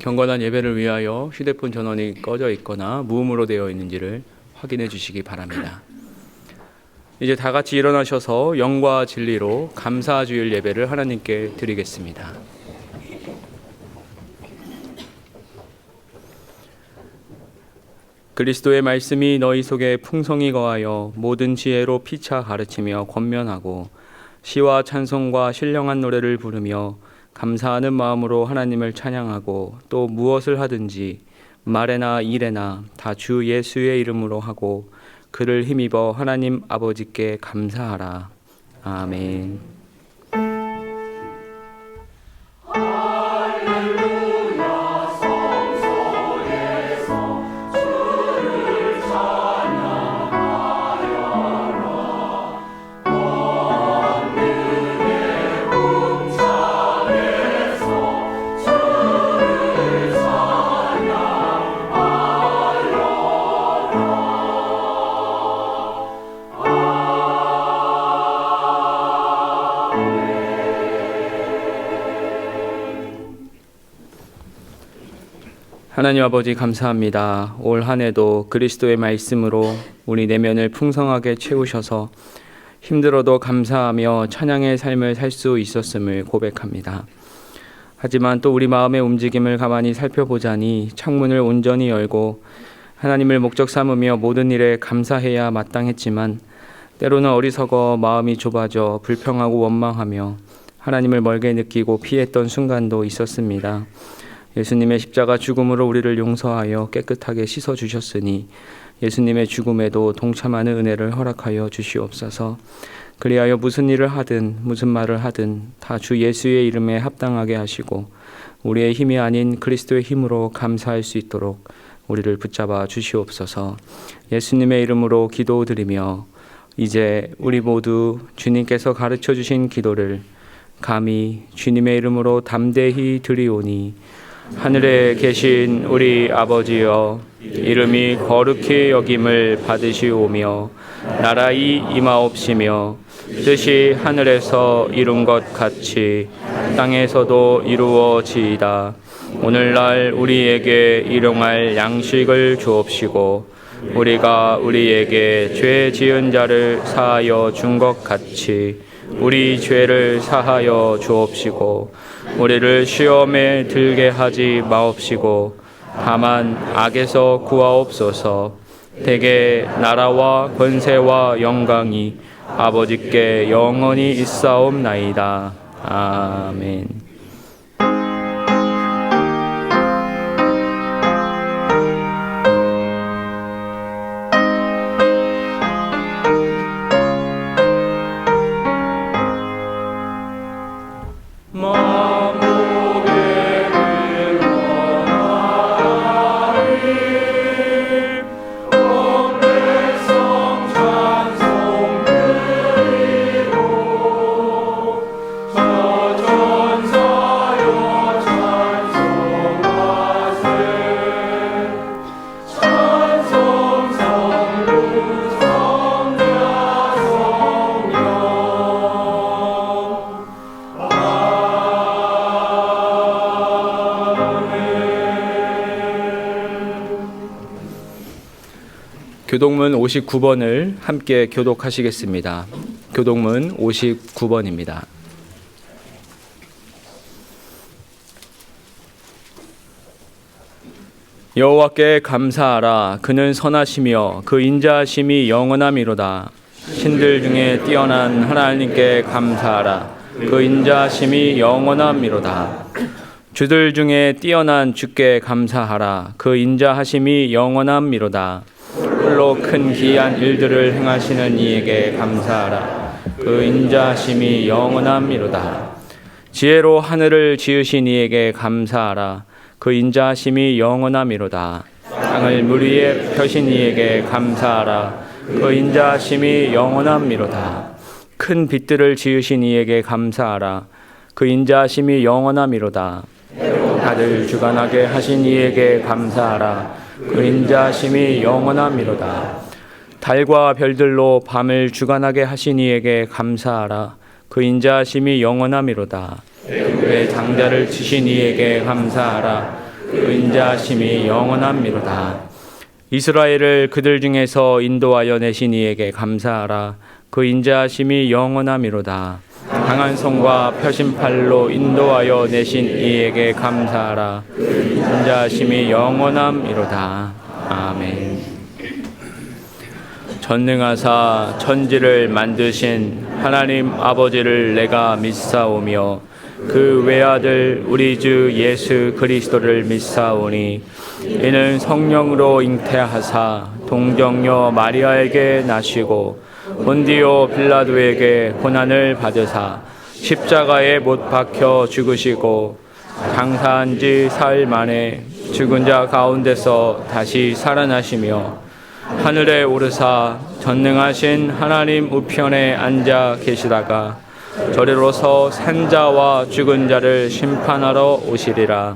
경건한 예배를 위하여 휴대폰 전원이 꺼져 있거나 무음으로 되어 있는지를 확인해 주시기 바랍니다. 이제 다 같이 일어나셔서 영과 진리로 감사주일 예배를 하나님께 드리겠습니다. 그리스도의 말씀이 너희 속에 풍성히 거하여 모든 지혜로 피차 가르치며 권면하고 시와 찬송과 신령한 노래를 부르며 감사하는 마음으로 하나님을 찬양하고 또 무엇을 하든지 말에나 일에나 다 주 예수의 이름으로 하고 그를 힘입어 하나님 아버지께 감사하라. 아멘. 하나님 아버지 감사합니다. 올 한 해도 그리스도의 말씀으로 우리 내면을 풍성하게 채우셔서 힘들어도 감사하며 찬양의 삶을 살 수 있었음을 고백합니다. 하지만 또 우리 마음의 움직임을 가만히 살펴보자니 창문을 온전히 열고 하나님을 목적 삼으며 모든 일에 감사해야 마땅했지만 때로는 어리석어 마음이 좁아져 불평하고 원망하며 하나님을 멀게 느끼고 피했던 순간도 있었습니다. 예수님의 십자가 죽음으로 우리를 용서하여 깨끗하게 씻어주셨으니 예수님의 죽음에도 동참하는 은혜를 허락하여 주시옵소서. 그리하여 무슨 일을 하든 무슨 말을 하든 다 주 예수의 이름에 합당하게 하시고 우리의 힘이 아닌 그리스도의 힘으로 감사할 수 있도록 우리를 붙잡아 주시옵소서. 예수님의 이름으로 기도드리며 이제 우리 모두 주님께서 가르쳐 주신 기도를 감히 주님의 이름으로 담대히 드리오니 하늘에 계신 우리 아버지여, 이름이 거룩히 여김을 받으시오며 나라의 임하옵시며 뜻이 하늘에서 이룬 것 같이 땅에서도 이루어지이다. 오늘날 우리에게 일용할 양식을 주옵시고 우리가 우리에게 죄 지은 자를 사하여 준 것 같이 우리 죄를 사하여 주옵시고 우리를 시험에 들게 하지 마옵시고 다만 악에서 구하옵소서. 대개 나라와 권세와 영광이 아버지께 영원히 있사옵나이다. 아멘. 교독문 59번을 함께 교독하시겠습니다. 교독문 59번입니다. 여호와께 감사하라. 그는 선하시며 그 인자하심이 영원함이로다. 신들 중에 뛰어난 하나님께 감사하라. 그 인자하심이 영원함이로다. 주들 중에 뛰어난 주께 감사하라. 그 인자하심이 영원함이로다. 홀로 큰 기이한 일들을 행하시는 이에게 감사하라. 그 인자하심이 영원함이로다. 지혜로 하늘을 지으신 이에게 감사하라. 그 인자하심이 영원함이로다. 땅을 물 위에 펴신 이에게 감사하라. 그 인자하심이 영원함이로다. 큰 빛들을 지으신 이에게 감사하라. 그 인자하심이 영원함이로다. 하늘 주관하게 하신 이에게 감사하라. 그 인자하심이 영원함이로다. 달과 별들로 밤을 주관하게 하신 이에게 감사하라. 그 인자하심이 영원함이로다. 의 장자를 치신 이에게 감사하라. 그 인자하심이 영원함이로다. 이스라엘을 그들 중에서 인도하여 내신 이에게 감사하라. 그 인자하심이 영원함이로다. 강한 손과 펴신 팔로 인도하여 내신 이에게 감사하라. 그 인자하심이 영원함이로다. 아멘. 전능하사 천지를 만드신 하나님 아버지를 내가 믿사오며 그 외아들 우리 주 예수 그리스도를 믿사오니 이는 성령으로 잉태하사 동정녀 마리아에게 나시고 본디오 빌라도에게 고난을 받으사 십자가에 못 박혀 죽으시고 장사한 지 사흘 만에 죽은 자 가운데서 다시 살아나시며 하늘에 오르사 전능하신 하나님 우편에 앉아 계시다가 저리로서 산자와 죽은 자를 심판하러 오시리라.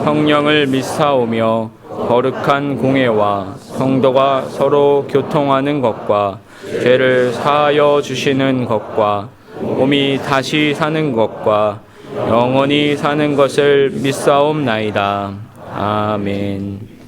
성령을 믿사오며 거룩한 공회와 성도가 서로 교통하는 것과 죄를 사하여 주시는 것과 몸이 다시 사는 것과 영원히 사는 것을 믿사옵나이다. 아멘.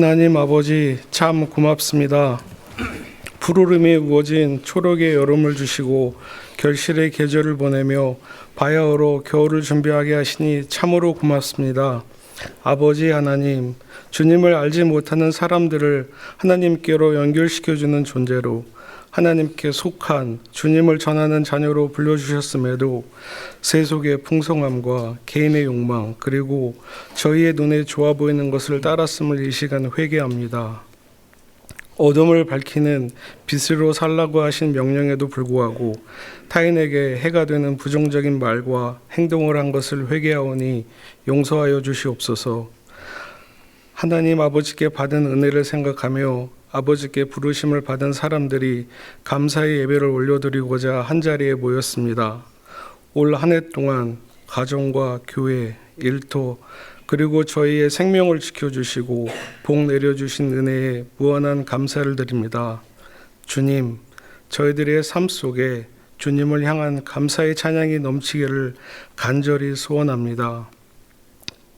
하나님 아버지 참 고맙습니다. 푸르름이 우거진 초록의 여름을 주시고 결실의 계절을 보내며 바야흐로 겨울을 준비하게 하시니 참으로 고맙습니다. 아버지 하나님, 주님을 알지 못하는 사람들을 하나님께로 연결시켜주는 존재로 하나님께 속한 주님을 전하는 자녀로 불러주셨음에도 세속의 풍성함과 개인의 욕망 그리고 저희의 눈에 좋아 보이는 것을 따랐음을 이 시간 회개합니다. 어둠을 밝히는 빛으로 살라고 하신 명령에도 불구하고 타인에게 해가 되는 부정적인 말과 행동을 한 것을 회개하오니 용서하여 주시옵소서. 하나님 아버지께 받은 은혜를 생각하며 아버지께 부르심을 받은 사람들이 감사의 예배를 올려드리고자 한자리에 모였습니다. 올 한 해 동안 가정과 교회, 일터 그리고 저희의 생명을 지켜주시고 복 내려주신 은혜에 무한한 감사를 드립니다. 주님, 저희들의 삶 속에 주님을 향한 감사의 찬양이 넘치기를 간절히 소원합니다.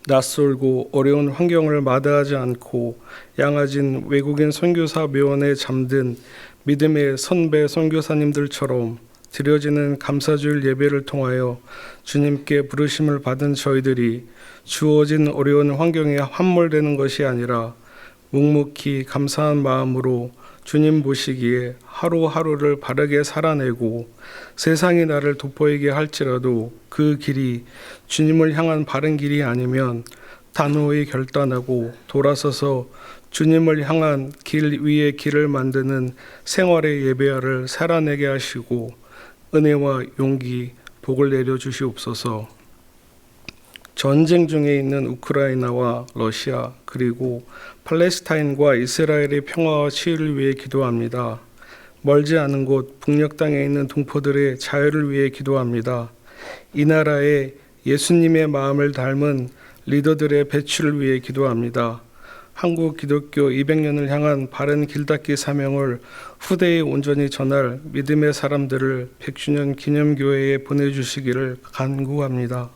낯설고 어려운 환경을 마다하지 않고 양아진 외국인 선교사 묘원에 잠든 믿음의 선배 선교사님들처럼 드려지는 감사주일 예배를 통하여 주님께 부르심을 받은 저희들이 주어진 어려운 환경에 함몰되는 것이 아니라 묵묵히 감사한 마음으로 주님 보시기에 하루하루를 바르게 살아내고 세상이 나를 돋보이게 할지라도 그 길이 주님을 향한 바른 길이 아니면 단호히 결단하고 돌아서서 주님을 향한 길 위에 길을 만드는 생활의 예배를 살아내게 하시고 은혜와 용기, 복을 내려주시옵소서. 전쟁 중에 있는 우크라이나와 러시아 그리고 팔레스타인과 이스라엘의 평화와 치유를 위해 기도합니다. 멀지 않은 곳 북녘 땅에 있는 동포들의 자유를 위해 기도합니다. 이 나라에 예수님의 마음을 닮은 리더들의 배출을 위해 기도합니다. 한국 기독교 200년을 향한 바른 길닦기 사명을 후대에 온전히 전할 믿음의 사람들을 100주년 기념교회에 보내주시기를 간구합니다.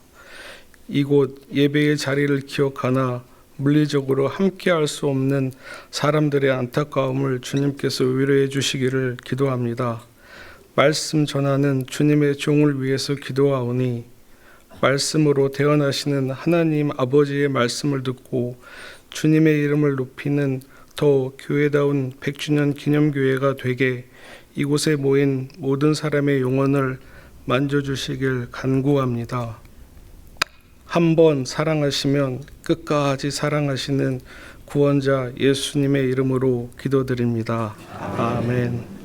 이곳 예배의 자리를 기억하나 물리적으로 함께할 수 없는 사람들의 안타까움을 주님께서 위로해 주시기를 기도합니다. 말씀 전하는 주님의 종을 위해서 기도하오니 말씀으로 태어나시는 하나님 아버지의 말씀을 듣고 주님의 이름을 높이는 더 교회다운 100주년 기념교회가 되게 이곳에 모인 모든 사람의 영혼을 만져주시길 간구합니다. 한 번 사랑하시면 끝까지 사랑하시는 구원자 예수님의 이름으로 기도드립니다. 아멘.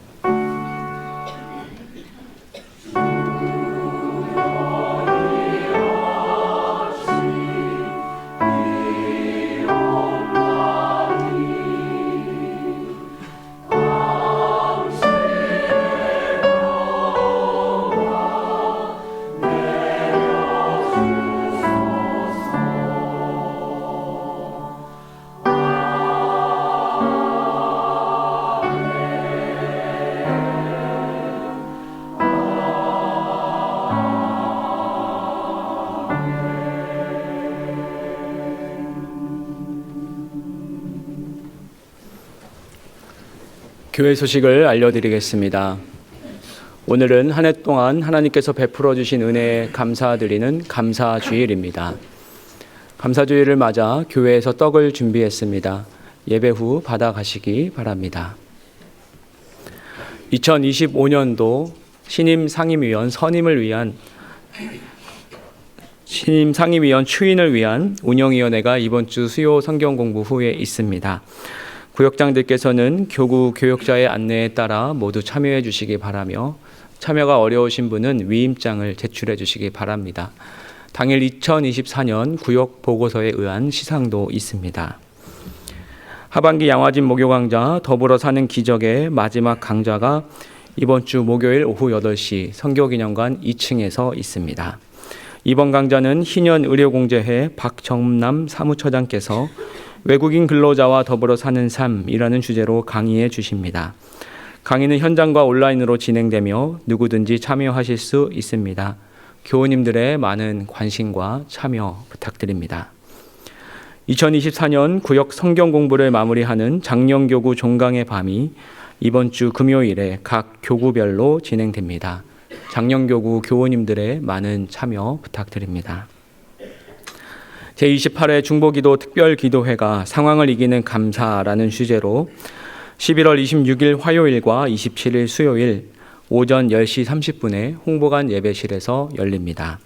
교회 소식을 알려드리겠습니다. 오늘은 한 해 동안 하나님께서 베풀어 주신 은혜에 감사드리는 감사주일입니다. 감사주일을 맞아 교회에서 떡을 준비했습니다. 예배 후 받아가시기 바랍니다. 2025년도 신임 상임위원 추인을 위한 운영위원회가 이번 주 수요 성경 공부 후에 있습니다. 구역장들께서는 교구 교역자의 안내에 따라 모두 참여해 주시기 바라며 참여가 어려우신 분은 위임장을 제출해 주시기 바랍니다. 당일 2024년 구역 보고서에 의한 시상도 있습니다. 하반기 양화진 목요 강좌 더불어 사는 기적의 마지막 강좌가 이번 주 목요일 오후 8시 성교기념관 2층에서 있습니다. 이번 강좌는 희년 의료공제회 박정남 사무처장께서 외국인 근로자와 더불어 사는 삶이라는 주제로 강의해 주십니다. 강의는 현장과 온라인으로 진행되며 누구든지 참여하실 수 있습니다. 교우님들의 많은 관심과 참여 부탁드립니다. 2024년 구역 성경 공부를 마무리하는 장령교구 종강의 밤이 이번 주 금요일에 각 교구별로 진행됩니다. 장령교구 교우님들의 많은 참여 부탁드립니다. 제28회 중보기도 특별기도회가 상황을 이기는 감사라는 주제로 11월 26일 화요일과 27일 수요일 오전 10시 30분에 홍보관 예배실에서 열립니다.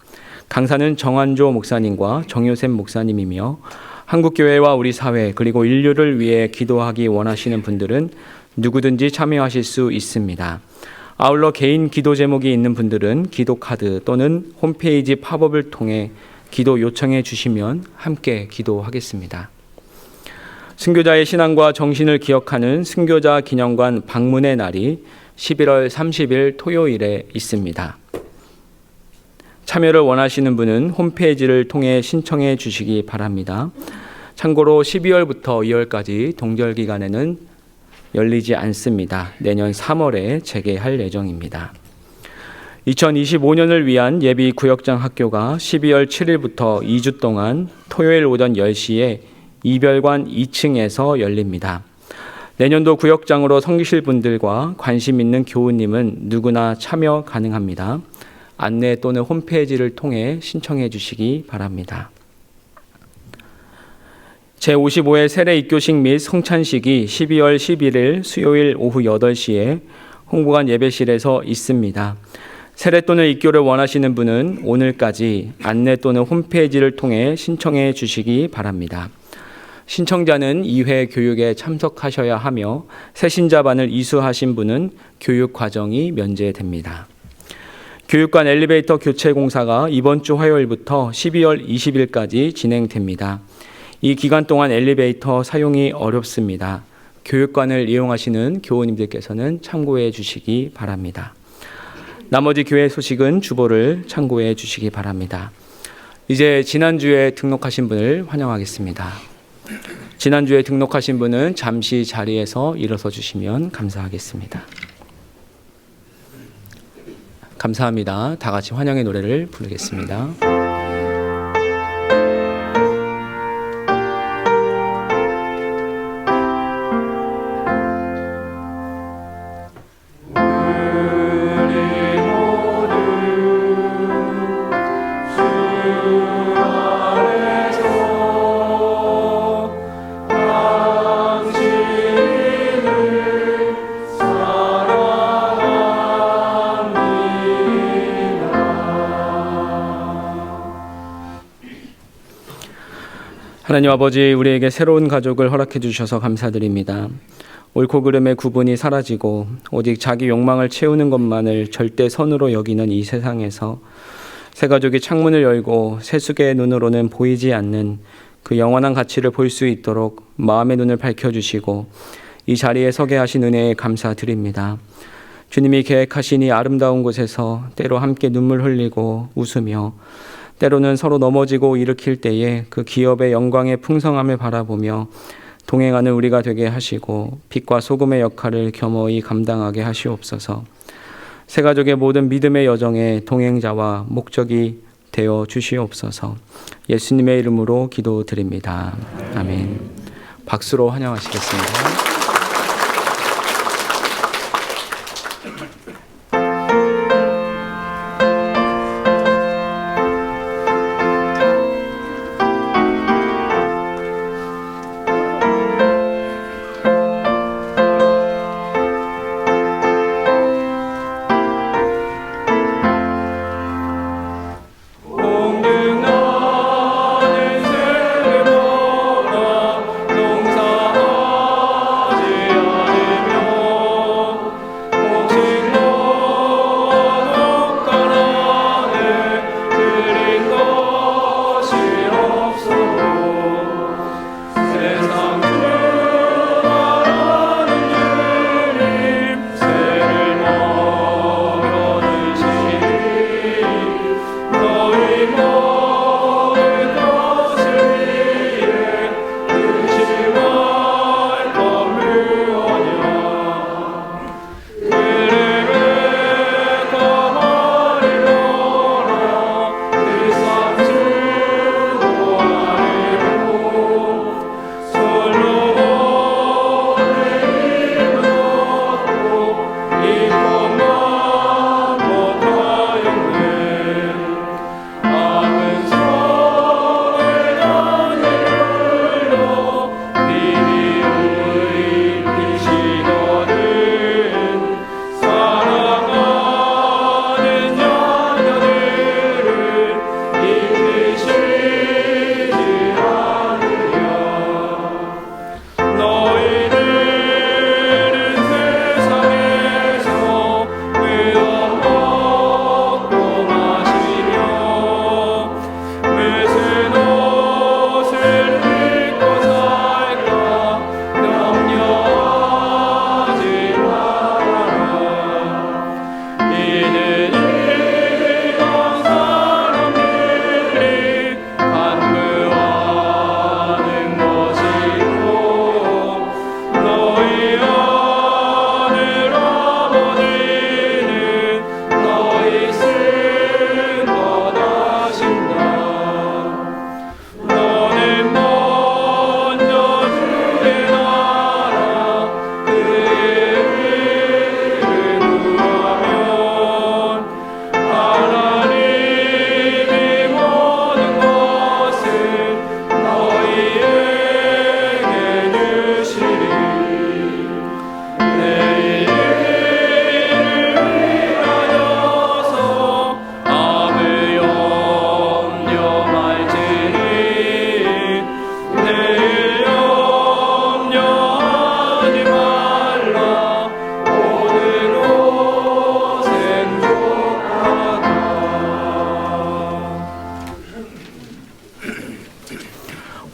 강사는 정한조 목사님과 정효샘 목사님이며 한국교회와 우리 사회 그리고 인류를 위해 기도하기 원하시는 분들은 누구든지 참여하실 수 있습니다. 아울러 개인 기도 제목이 있는 분들은 기도카드 또는 홈페이지 팝업을 통해 기도 요청해 주시면 함께 기도하겠습니다. 순교자의 신앙과 정신을 기억하는 순교자 기념관 방문의 날이 11월 30일 토요일에 있습니다. 참여를 원하시는 분은 홈페이지를 통해 신청해 주시기 바랍니다. 참고로 12월부터 2월까지 동절 기간에는 열리지 않습니다. 내년 3월에 재개할 예정입니다. 2025년을 위한 예비 구역장 학교가 12월 7일부터 2주 동안 토요일 오전 10시에 이별관 2층에서 열립니다. 내년도 구역장으로 섬기실 분들과 관심 있는 교우님은 누구나 참여 가능합니다. 안내 또는 홈페이지를 통해 신청해 주시기 바랍니다. 제55회 세례 입교식 및 성찬식이 12월 11일 수요일 오후 8시에 홍보관 예배실에서 있습니다. 세례 또는 입교를 원하시는 분은 오늘까지 안내 또는 홈페이지를 통해 신청해 주시기 바랍니다. 신청자는 2회 교육에 참석하셔야 하며 새신자반을 이수하신 분은 교육 과정이 면제됩니다. 교육관 엘리베이터 교체 공사가 이번 주 화요일부터 12월 20일까지 진행됩니다. 이 기간 동안 엘리베이터 사용이 어렵습니다. 교육관을 이용하시는 교우님들께서는 참고해 주시기 바랍니다. 나머지 교회 소식은 주보를 참고해 주시기 바랍니다. 이제 지난주에 등록하신 분을 환영하겠습니다. 지난주에 등록하신 분은 잠시 자리에서 일어서 주시면 감사하겠습니다. 감사합니다. 다 같이 환영의 노래를 부르겠습니다. 하나님 아버지, 우리에게 새로운 가족을 허락해 주셔서 감사드립니다. 옳고 그름의 구분이 사라지고 오직 자기 욕망을 채우는 것만을 절대 선으로 여기는 이 세상에서 새 가족이 창문을 열고 세속의 눈으로는 보이지 않는 그 영원한 가치를 볼 수 있도록 마음의 눈을 밝혀주시고 이 자리에 서게 하신 은혜에 감사드립니다. 주님이 계획하신 이 아름다운 곳에서 때로 함께 눈물 흘리고 웃으며 때로는 서로 넘어지고 일으킬 때에 그 기업의 영광의 풍성함을 바라보며 동행하는 우리가 되게 하시고 빛과 소금의 역할을 겸허히 감당하게 하시옵소서. 새 가족의 모든 믿음의 여정의 동행자와 목적이 되어 주시옵소서. 예수님의 이름으로 기도드립니다. 아멘. 박수로 환영하시겠습니다.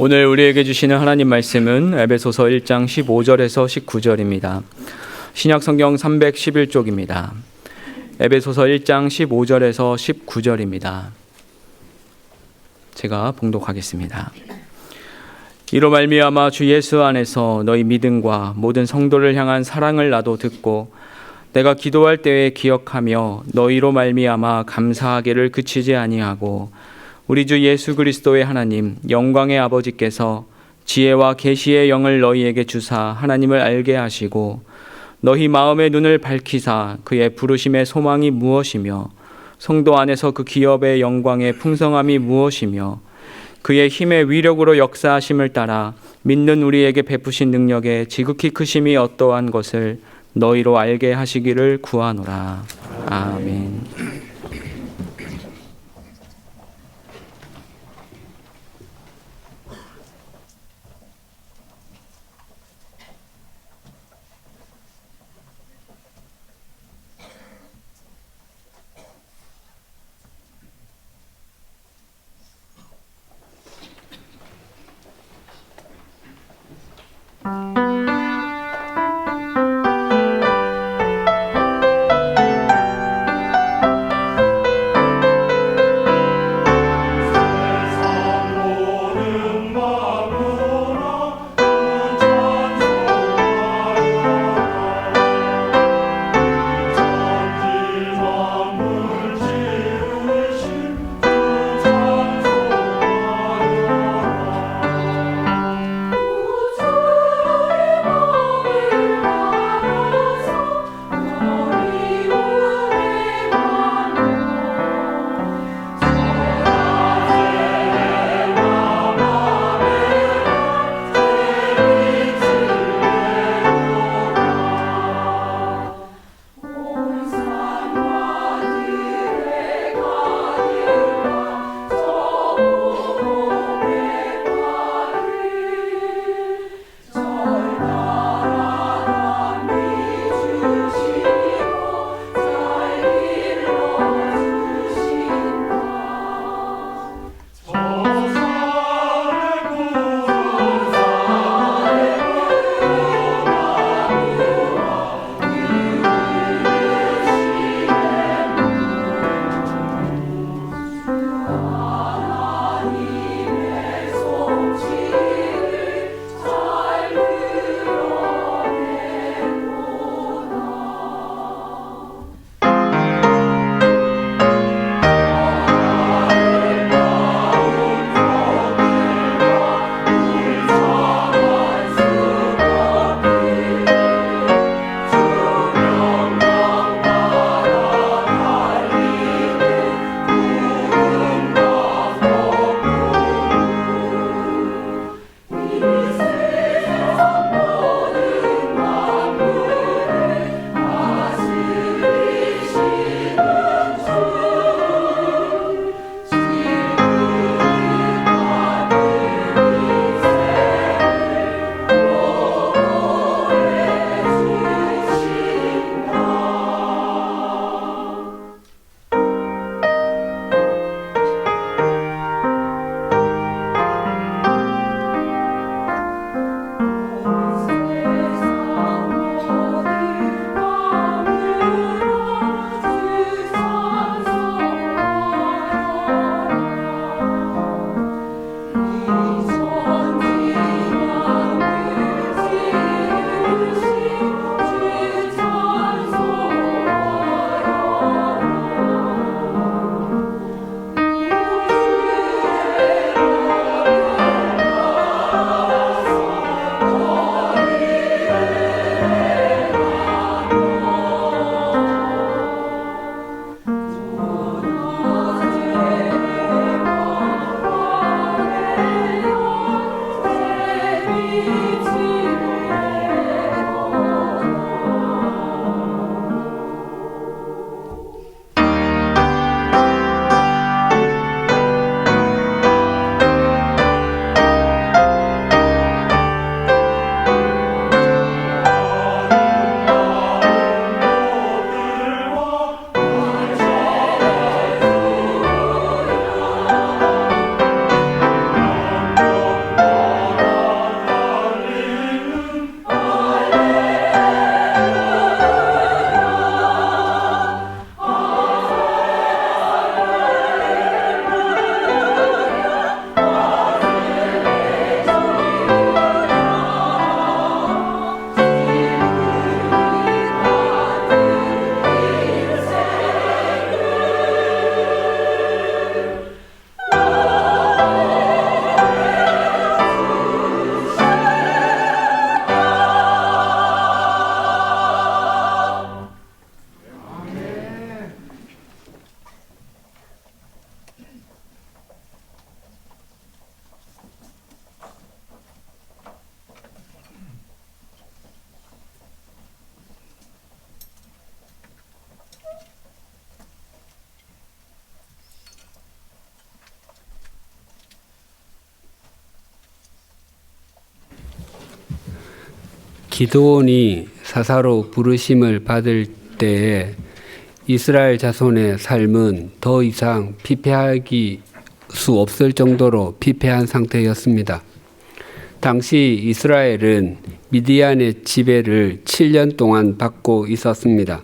오늘 우리에게 주시는 하나님 말씀은 에베소서 1장 15절에서 19절입니다. 신약 성경 311쪽입니다. 에베소서 1장 15절에서 19절입니다. 제가 봉독하겠습니다. 이로 말미암아 주 예수 안에서 너희 믿음과 모든 성도를 향한 사랑을 나도 듣고 내가 기도할 때에 기억하며 너희로 말미암아 감사하기를 그치지 아니하고 우리 주 예수 그리스도의 하나님 영광의 아버지께서 지혜와 계시의 영을 너희에게 주사 하나님을 알게 하시고 너희 마음의 눈을 밝히사 그의 부르심의 소망이 무엇이며 성도 안에서 그 기업의 영광의 풍성함이 무엇이며 그의 힘의 위력으로 역사하심을 따라 믿는 우리에게 베푸신 능력의 지극히 크심이 어떠한 것을 너희로 알게 하시기를 구하노라. 아멘. 기드온이 사사로 부르심을 받을 때에 이스라엘 자손의 삶은 더 이상 피폐하기 수 없을 정도로 피폐한 상태였습니다. 당시 이스라엘은 미디안의 지배를 7년 동안 받고 있었습니다.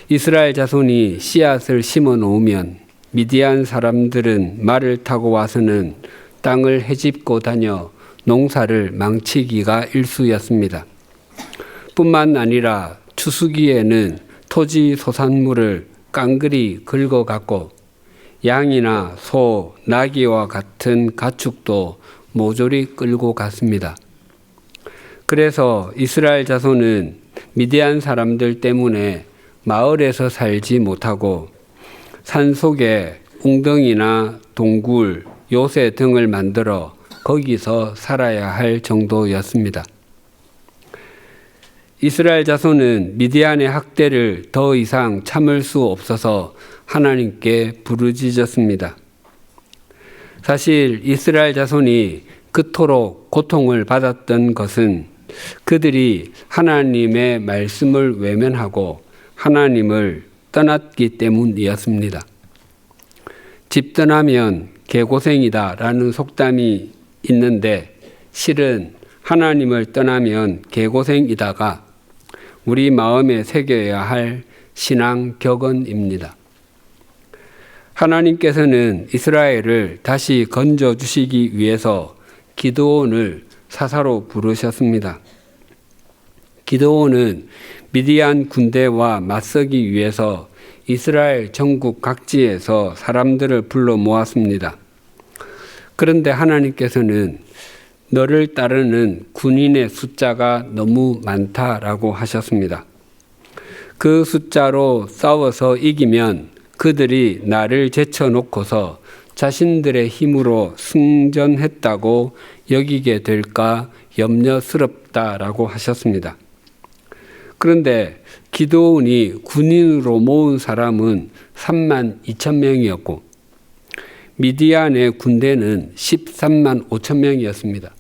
이스라엘 자손이 씨앗을 심어 놓으면 미디안 사람들은 말을 타고 와서는 땅을 헤집고 다녀 농사를 망치기가 일쑤였습니다. 뿐만 아니라 추수기에는 토지 소산물을 깡그리 긁어갔고 양이나 소, 나귀와 같은 가축도 모조리 끌고 갔습니다. 그래서 이스라엘 자손은 미디안 사람들 때문에 마을에서 살지 못하고 산속에 웅덩이나 동굴, 요새 등을 만들어 거기서 살아야 할 정도였습니다. 이스라엘 자손은 미디안의 학대를 더 이상 참을 수 없어서 하나님께 부르짖었습니다. 사실 이스라엘 자손이 그토록 고통을 받았던 것은 그들이 하나님의 말씀을 외면하고 하나님을 떠났기 때문이었습니다. 집 떠나면 개고생이다 라는 속담이 있는데 실은 하나님을 떠나면 개고생이다가 우리 마음에 새겨야 할 신앙 격언입니다. 하나님께서는 이스라엘을 다시 건져주시기 위해서 기드온을 사사로 부르셨습니다. 기드온은 미디안 군대와 맞서기 위해서 이스라엘 전국 각지에서 사람들을 불러 모았습니다. 그런데 하나님께서는 너를 따르는 군인의 숫자가 너무 많다라고 하셨습니다. 그 숫자로 싸워서 이기면 그들이 나를 제쳐놓고서 자신들의 힘으로 승전했다고 여기게 될까 염려스럽다라고 하셨습니다. 그런데 기드온이 군인으로 모은 사람은 3만 2천 명이었고 미디안의 군대는 13만 5천 명이었습니다.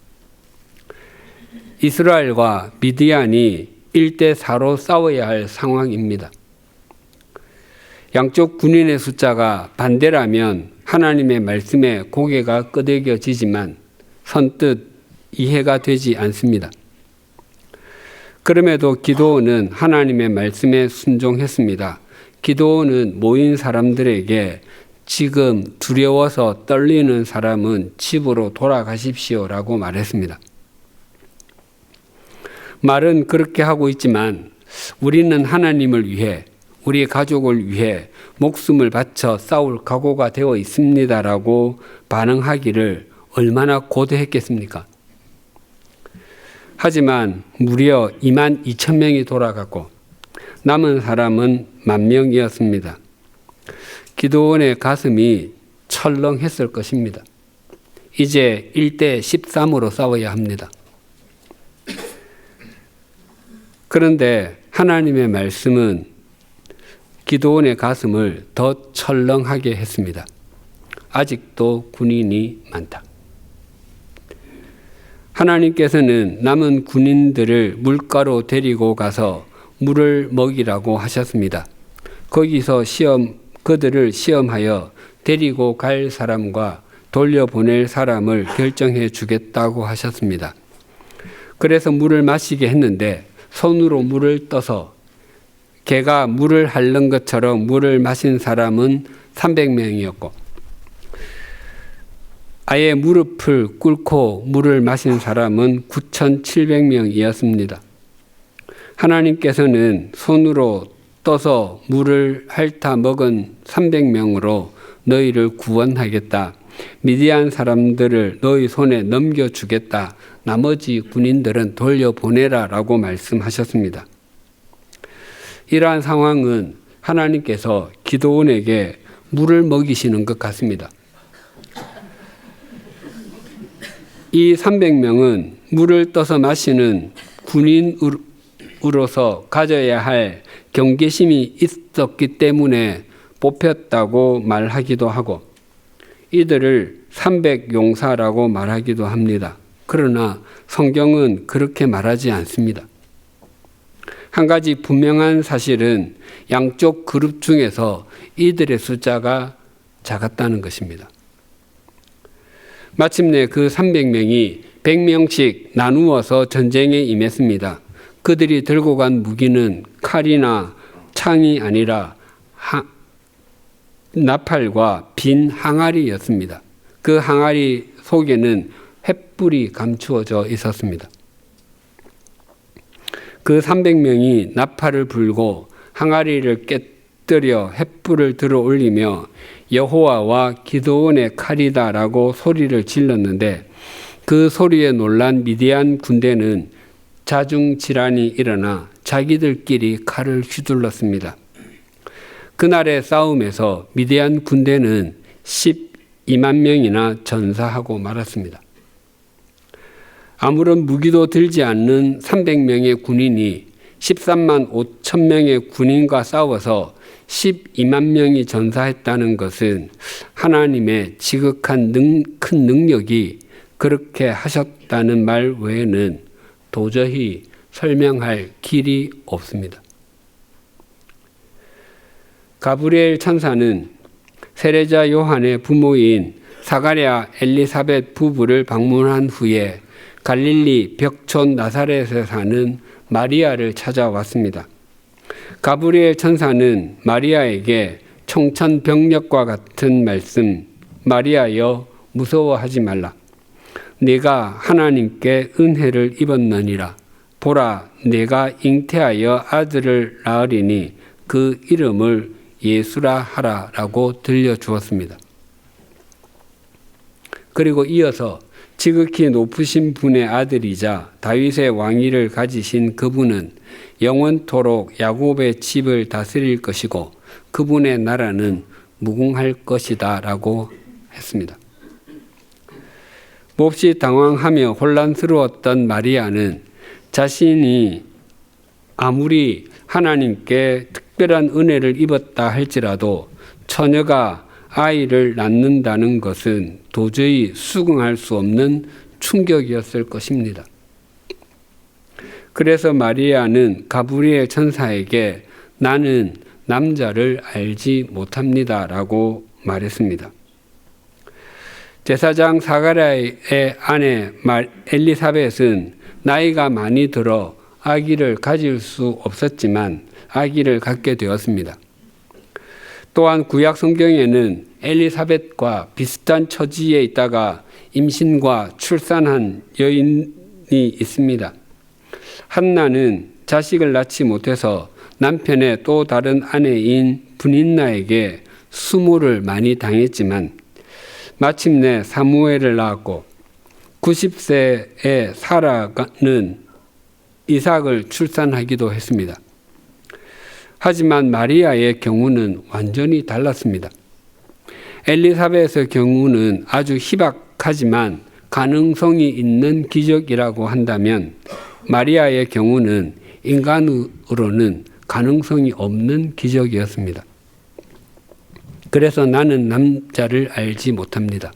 이스라엘과 미디안이 1대4로 싸워야 할 상황입니다. 양쪽 군인의 숫자가 반대라면 하나님의 말씀에 고개가 끄덕여지지만 선뜻 이해가 되지 않습니다. 그럼에도 기드온은 하나님의 말씀에 순종했습니다. 기드온은 모인 사람들에게 지금 두려워서 떨리는 사람은 집으로 돌아가십시오라고 말했습니다. 말은 그렇게 하고 있지만 우리는 하나님을 위해 우리 가족을 위해 목숨을 바쳐 싸울 각오가 되어 있습니다라고 반응하기를 얼마나 고대했겠습니까? 하지만 무려 2만 2천 명이 돌아갔고 남은 사람은 10,000명이었습니다. 기드온의 가슴이 철렁했을 것입니다. 이제 1대 13으로 싸워야 합니다. 그런데 하나님의 말씀은 기드온의 가슴을 더 철렁하게 했습니다. 아직도 군인이 많다. 하나님께서는 남은 군인들을 물가로 데리고 가서 물을 먹이라고 하셨습니다. 거기서 그들을 시험하여 데리고 갈 사람과 돌려보낼 사람을 결정해 주겠다고 하셨습니다. 그래서 물을 마시게 했는데 손으로 물을 떠서 개가 물을 핥는 것처럼 물을 마신 사람은 300명이었고 아예 무릎을 꿇고 물을 마신 사람은 9,700명이었습니다. 하나님께서는 손으로 떠서 물을 핥아 먹은 300명으로 너희를 구원하겠다. 미디안 사람들을 너희 손에 넘겨주겠다. 나머지 군인들은 돌려보내라 라고 말씀하셨습니다. 이러한 상황은 하나님께서 기드온에게 물을 먹이시는 것 같습니다. 이 300명은 물을 떠서 마시는 군인으로서 가져야 할 경계심이 있었기 때문에 뽑혔다고 말하기도 하고 이들을 300용사라고 말하기도 합니다. 그러나 성경은 그렇게 말하지 않습니다. 한 가지 분명한 사실은 양쪽 그룹 중에서 이들의 숫자가 작았다는 것입니다. 마침내 그 300명이 100명씩 나누어서 전쟁에 임했습니다. 그들이 들고 간 무기는 칼이나 창이 아니라 나팔과 빈 항아리였습니다. 그 항아리 속에는 횃불이 감추어져 있었습니다. 그 300명이 나팔을 불고 항아리를 깨뜨려 횃불을 들어 올리며 여호와와 기드온의 칼이다라고 소리를 질렀는데 그 소리에 놀란 미디안 군대는 자중질환이 일어나 자기들끼리 칼을 휘둘렀습니다. 그날의 싸움에서 미디안 군대는 12만 명이나 전사하고 말았습니다. 아무런 무기도 들지 않는 300명의 군인이 13만 5천 명의 군인과 싸워서 12만 명이 전사했다는 것은 하나님의 지극한 큰 능력이 그렇게 하셨다는 말 외에는 도저히 설명할 길이 없습니다. 가브리엘 천사는 세례자 요한의 부모인 사가랴 엘리사벳 부부를 방문한 후에 갈릴리 벽촌 나사렛에 사는 마리아를 찾아왔습니다. 가브리엘 천사는 마리아에게 청천벽력과 같은 말씀, 마리아여 무서워하지 말라. 네가 하나님께 은혜를 입었느니라. 보라, 네가 잉태하여 아들을 낳으리니 그 이름을 예수라 하라라고 들려주었습니다. 그리고 이어서 지극히 높으신 분의 아들이자 다윗의 왕위를 가지신 그분은 영원토록 야곱의 집을 다스릴 것이고 그분의 나라는 무궁할 것이다 라고 했습니다. 몹시 당황하며 혼란스러웠던 마리아는 자신이 아무리 하나님께 특별한 은혜를 입었다 할지라도 처녀가 아이를 낳는다는 것은 도저히 수긍할 수 없는 충격이었을 것입니다. 그래서 마리아는 가브리엘 천사에게 나는 남자를 알지 못합니다 라고 말했습니다. 제사장 사가랴의 아내 엘리사벳은 나이가 많이 들어 아기를 가질 수 없었지만 아기를 갖게 되었습니다. 또한 구약 성경에는 엘리사벳과 비슷한 처지에 있다가 임신과 출산한 여인이 있습니다. 한나는 자식을 낳지 못해서 남편의 또 다른 아내인 브닌나에게 수모를 많이 당했지만 마침내 사무엘을 낳았고 90세의 사라는 이삭을 출산하기도 했습니다. 하지만 마리아의 경우는 완전히 달랐습니다. 엘리사벳의 경우는 아주 희박하지만 가능성이 있는 기적이라고 한다면 마리아의 경우는 인간으로는 가능성이 없는 기적이었습니다. 그래서 나는 남자를 알지 못합니다.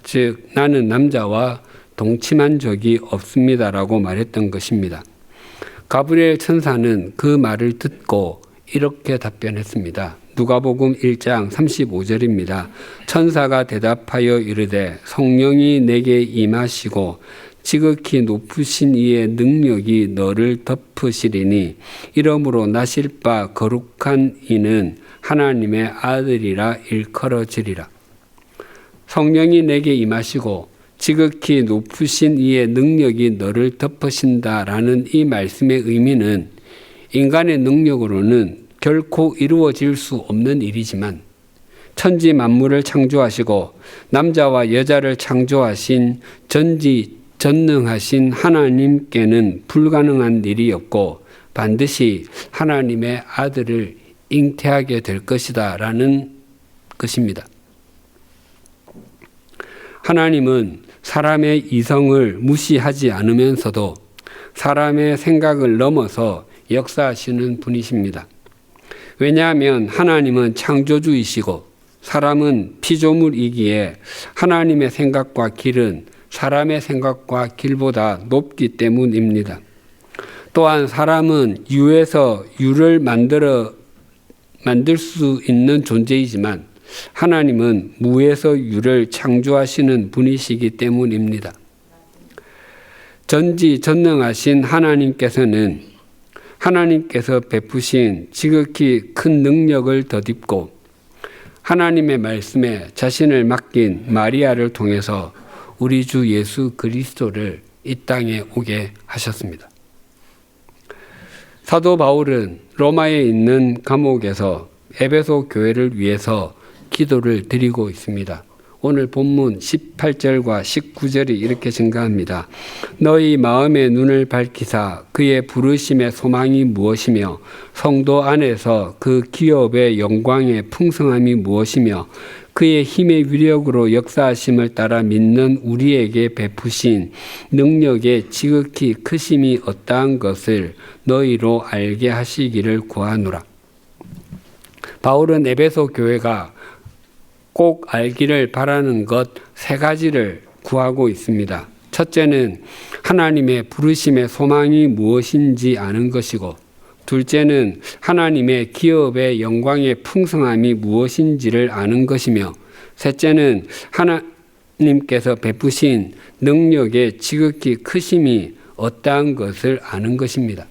즉 나는 남자와 동침한 적이 없습니다라고 말했던 것입니다. 가브리엘 천사는 그 말을 듣고 이렇게 답변했습니다. 누가복음 1장 35절입니다. 천사가 대답하여 이르되 성령이 내게 임하시고 지극히 높으신 이의 능력이 너를 덮으시리니 이러므로 나실 바 거룩한 이는 하나님의 아들이라 일컬어지리라. 성령이 내게 임하시고 지극히 높으신 이의 능력이 너를 덮으신다라는 이 말씀의 의미는 인간의 능력으로는 결코 이루어질 수 없는 일이지만 천지 만물을 창조하시고 남자와 여자를 창조하신 전지전능하신 하나님께는 불가능한 일이 없고 반드시 하나님의 아들을 잉태하게 될 것이다 라는 것입니다. 하나님은 사람의 이성을 무시하지 않으면서도 사람의 생각을 넘어서 역사하시는 분이십니다. 왜냐하면 하나님은 창조주이시고 사람은 피조물이기에 하나님의 생각과 길은 사람의 생각과 길보다 높기 때문입니다. 또한 사람은 유에서 유를 만들 수 있는 존재이지만 하나님은 무에서 유를 창조하시는 분이시기 때문입니다. 전지전능하신 하나님께서 베푸신 지극히 큰 능력을 덧입고 하나님의 말씀에 자신을 맡긴 마리아를 통해서 우리 주 예수 그리스도를 이 땅에 오게 하셨습니다. 사도 바울은 로마에 있는 감옥에서 에베소 교회를 위해서 기도를 드리고 있습니다. 오늘 본문 18절과 19절이 이렇게 증가합니다. 너희 마음의 눈을 밝히사 그의 부르심의 소망이 무엇이며 성도 안에서 그 기업의 영광의 풍성함이 무엇이며 그의 힘의 위력으로 역사하심을 따라 믿는 우리에게 베푸신 능력의 지극히 크심이 어떠한 것을 너희로 알게 하시기를 구하노라. 바울은 에베소 교회가 꼭 알기를 바라는 것 3가지를 구하고 있습니다. 첫째는 하나님의 부르심의 소망이 무엇인지 아는 것이고, 둘째는 하나님의 기업의 영광의 풍성함이 무엇인지를 아는 것이며, 셋째는 하나님께서 베푸신 능력의 지극히 크심이 어떠한 것을 아는 것입니다.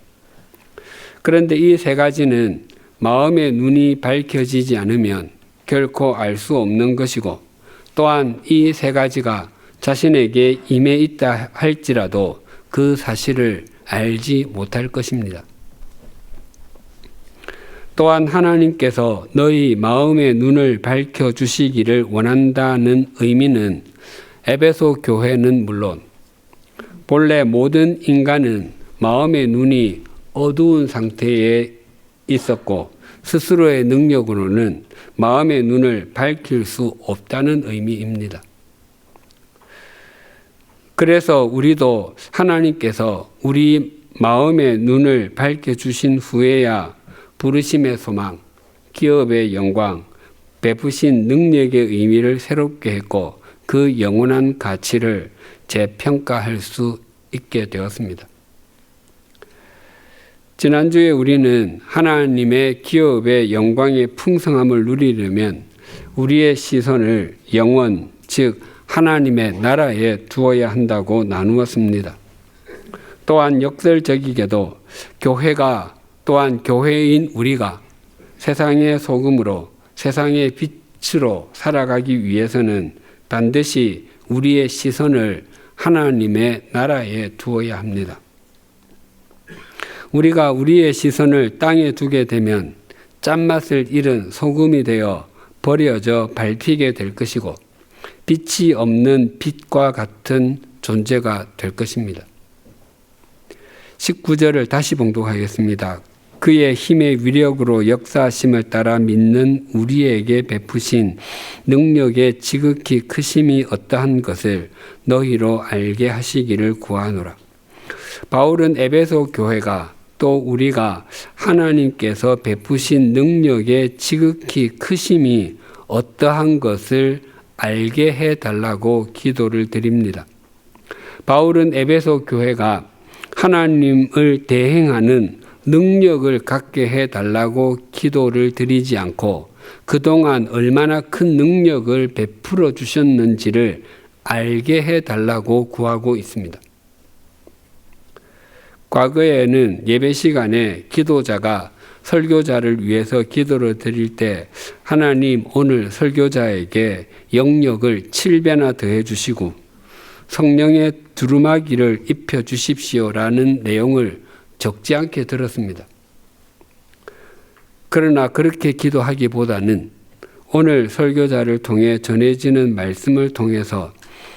그런데 이 3가지는 마음의 눈이 밝혀지지 않으면 결코 알 수 없는 것이고, 또한 이 3가지가 자신에게 임해 있다 할지라도 그 사실을 알지 못할 것입니다. 또한 하나님께서 너희 마음의 눈을 밝혀주시기를 원한다는 의미는 에베소 교회는 물론 본래 모든 인간은 마음의 눈이 어두운 상태에 있었고 스스로의 능력으로는 마음의 눈을 밝힐 수 없다는 의미입니다. 그래서 우리도 하나님께서 우리 마음의 눈을 밝혀주신 후에야 부르심의 소망, 기업의 영광, 베푸신 능력의 의미를 새롭게 했고 그 영원한 가치를 재평가할 수 있게 되었습니다. 지난주에 우리는 하나님의 기업의 영광의 풍성함을 누리려면 우리의 시선을 영원, 즉 하나님의 나라에 두어야 한다고 나누었습니다. 또한 역설적이게도 교회가 또한 교회인 우리가 세상의 소금으로 세상의 빛으로 살아가기 위해서는 반드시 우리의 시선을 하나님의 나라에 두어야 합니다. 우리가 우리의 시선을 땅에 두게 되면 짠맛을 잃은 소금이 되어 버려져 밟히게 될 것이고 빛이 없는 빛과 같은 존재가 될 것입니다. 19절을 다시 봉독하겠습니다. 그의 힘의 위력으로 역사하심을 따라 믿는 우리에게 베푸신 능력의 지극히 크심이 어떠한 것을 너희로 알게 하시기를 구하노라. 바울은 에베소 교회가 또 우리가 하나님께서 베푸신 능력의 지극히 크심이 어떠한 것을 알게 해달라고 기도를 드립니다. 바울은 에베소 교회가 하나님을 대행하는 능력을 갖게 해달라고 기도를 드리지 않고 그동안 얼마나 큰 능력을 베풀어 주셨는지를 알게 해달라고 구하고 있습니다. 과거에는 예배 시간에 기도자가 설교자를 위해서 기도를 드릴 때 하나님 오늘 설교자에게 영력을 7배나 더해 주시고 성령의 두루마기를 입혀 주십시오라는 내용을 적지 않게 들었습니다. 그러나 그렇게 기도하기보다는 오늘 설교자를 통해 전해지는 말씀을 통해서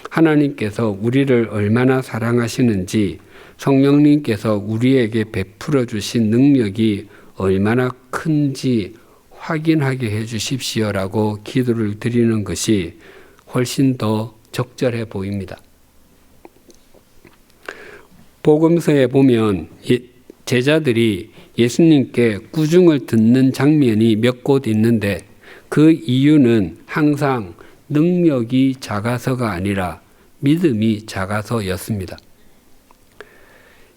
하나님께서 우리를 얼마나 사랑하시는지 성령님께서 우리에게 베풀어 주신 능력이 얼마나 큰지 확인하게 해 주십시오라고 기도를 드리는 것이 훨씬 더 적절해 보입니다. 복음서에 보면 제자들이 예수님께 꾸중을 듣는 장면이 몇 곳 있는데 그 이유는 항상 능력이 작아서가 아니라 믿음이 작아서였습니다.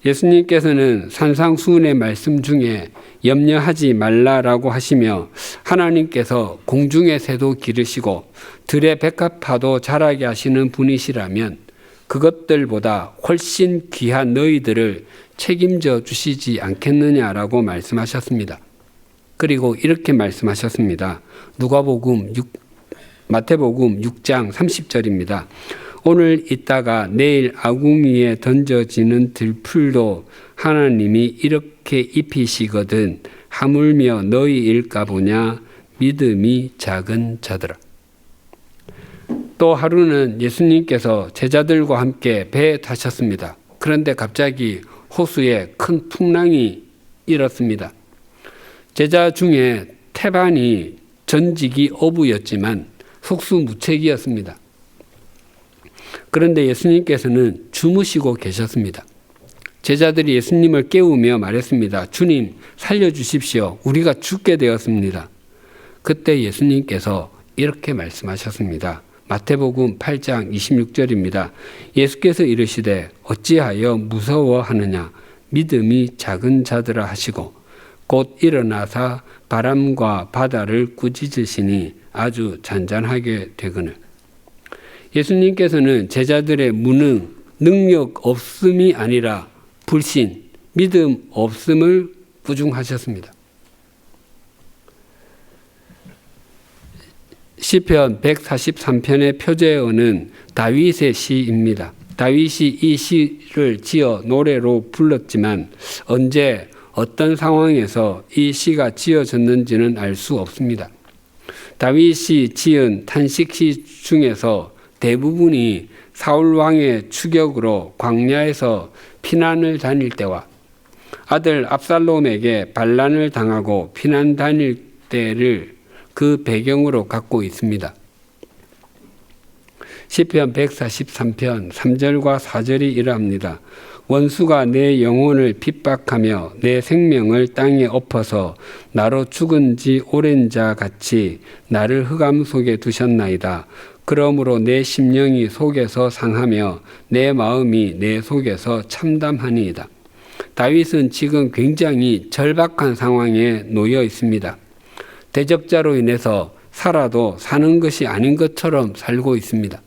예수님께서는 산상수훈의 말씀 중에 염려하지 말라라고 하시며 하나님께서 공중의 새도 기르시고 들의 백합화도 자라게 하시는 분이시라면 그것들보다 훨씬 귀한 너희들을 책임져 주시지 않겠느냐라고 말씀하셨습니다. 그리고 이렇게 말씀하셨습니다. 마태복음 6장 30절입니다. 오늘 있다가 내일 아궁이에 던져지는 들풀도 하나님이 이렇게 입히시거든 하물며 너희일까 보냐 믿음이 작은 자들아. 또 하루는 예수님께서 제자들과 함께 배에 타셨습니다. 그런데 갑자기 호수에 큰 풍랑이 일었습니다. 제자 중에 태반이 전직이 어부였지만 속수무책이었습니다. 그런데 예수님께서는 주무시고 계셨습니다. 제자들이 예수님을 깨우며 말했습니다. 주님, 살려주십시오. 우리가 죽게 되었습니다. 그때 예수님께서 이렇게 말씀하셨습니다. 마태복음 8장 26절입니다. 예수께서 이르시되 어찌하여 무서워하느냐 믿음이 작은 자들아 하시고 곧 일어나사 바람과 바다를 꾸짖으시니 아주 잔잔하게 되거늘. 예수님께서는 제자들의 무능, 능력 없음이 아니라 불신, 믿음 없음을 부중하셨습니다. 시편 143편의 표제어는 다윗의 시입니다. 다윗이 이 시를 지어 노래로 불렀지만 언제 어떤 상황에서 이 시가 지어졌는지는 알 수 없습니다. 다윗이 지은 탄식시 중에서 대부분이 사울 왕의 추격으로 광야에서 피난을 다닐 때와 아들 압살롬에게 반란을 당하고 피난 다닐 때를 그 배경으로 갖고 있습니다. 시편 143편 3절과 4절이 이러합니다. 원수가 내 영혼을 핍박하며 내 생명을 땅에 엎어서 나로 죽은 지 오랜 자 같이 나를 흑암 속에 두셨나이다. 그러므로 내 심령이 속에서 상하며 내 마음이 내 속에서 참담하니이다. 다윗은 지금 굉장히 절박한 상황에 놓여 있습니다. 대적자로 인해서 살아도 사는 것이 아닌 것처럼 살고 있습니다.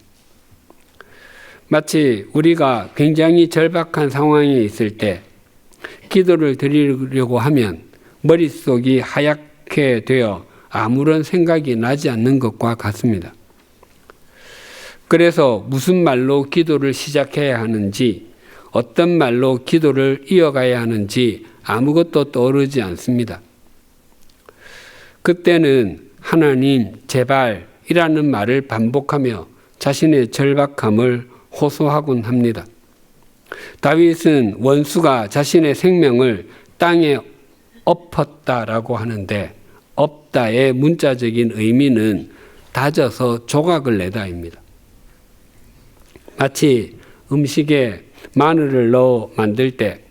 마치 우리가 굉장히 절박한 상황에 있을 때 기도를 드리려고 하면 머릿속이 하얗게 되어 아무런 생각이 나지 않는 것과 같습니다. 그래서 무슨 말로 기도를 시작해야 하는지, 어떤 말로 기도를 이어가야 하는지 아무것도 떠오르지 않습니다. 그때는 하나님 제발이라는 말을 반복하며 자신의 절박함을 호소하곤 합니다. 다윗은 원수가 자신의 생명을 땅에 엎었다라고 하는데 엎다의 문자적인 의미는 다져서 조각을 내다입니다. 마치 음식에 마늘을 넣어 만들 때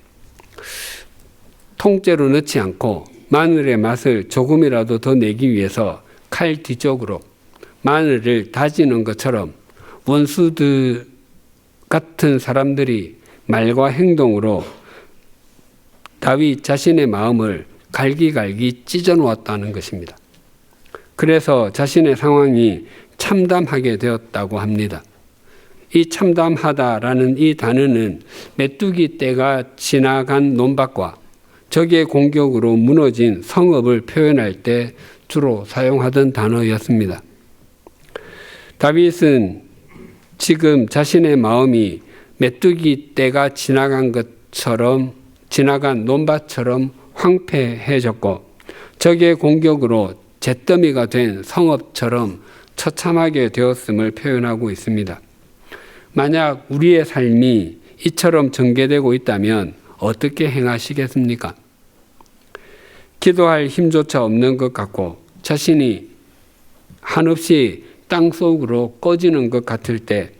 통째로 넣지 않고 마늘의 맛을 조금이라도 더 내기 위해서 칼 뒤쪽으로 마늘을 다지는 것처럼 원수들 같은 사람들이 말과 행동으로 다윗 자신의 마음을 갈기갈기 찢어 놓았다는 것입니다. 그래서 자신의 상황이 참담하게 되었다고 합니다. 이 참담하다라는 이 단어는 메뚜기 떼가 지나간 논밭과 적의 공격으로 무너진 성읍을 표현할 때 주로 사용하던 단어였습니다. 다윗은 지금 자신의 마음이 메뚜기 떼가 지나간 논밭처럼 황폐해졌고 적의 공격으로 잿더미가 된 성읍처럼 처참하게 되었음을 표현하고 있습니다. 만약 우리의 삶이 이처럼 전개되고 있다면 어떻게 행하시겠습니까? 기도할 힘조차 없는 것 같고 자신이 한없이 땅속으로 꺼지는 것 같을 때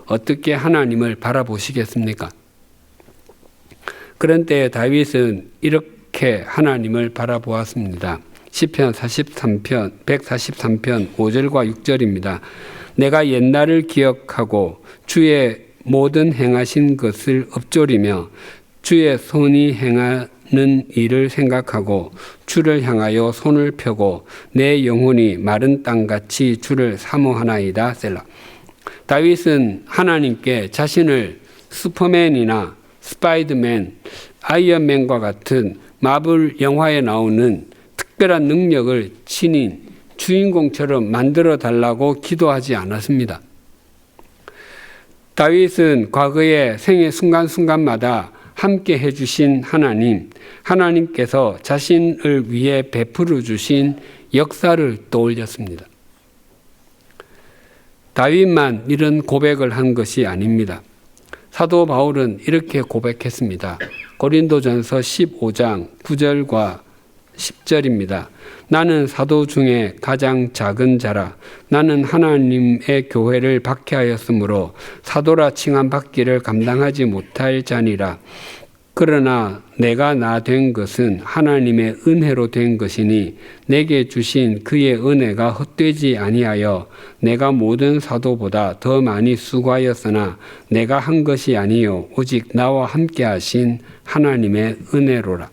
어떻게 하나님을 바라보시겠습니까? 그런 때 다윗은 이렇게 하나님을 바라보았습니다. 시편 143편 5절과 6절입니다. 내가 옛날을 기억하고 주의 모든 행하신 것을 엎조리며 주의 손이 행하는 일을 생각하고 주를 향하여 손을 펴고 내 영혼이 마른 땅같이 주를 사모하나이다. 셀라. 다윗은 하나님께 자신을 슈퍼맨이나 스파이더맨, 아이언맨과 같은 마블 영화에 나오는 특별한 능력을 지닌 주인공처럼 만들어 달라고 기도하지 않았습니다. 다윗은 과거의 생의 순간순간마다 함께 해주신 하나님께서 자신을 위해 베풀어 주신 역사를 떠올렸습니다. 다윗만 이런 고백을 한 것이 아닙니다. 사도 바울은 이렇게 고백했습니다. 고린도전서 15장 9절과 10절입니다. 나는 사도 중에 가장 작은 자라. 나는 하나님의 교회를 박해하였으므로 사도라 칭함받기를 감당하지 못할 자니라. 그러나 내가 나 된 것은 하나님의 은혜로 된 것이니 내게 주신 그의 은혜가 헛되지 아니하여 내가 모든 사도보다 더 많이 수고하였으나 내가 한 것이 아니요 오직 나와 함께 하신 하나님의 은혜로라.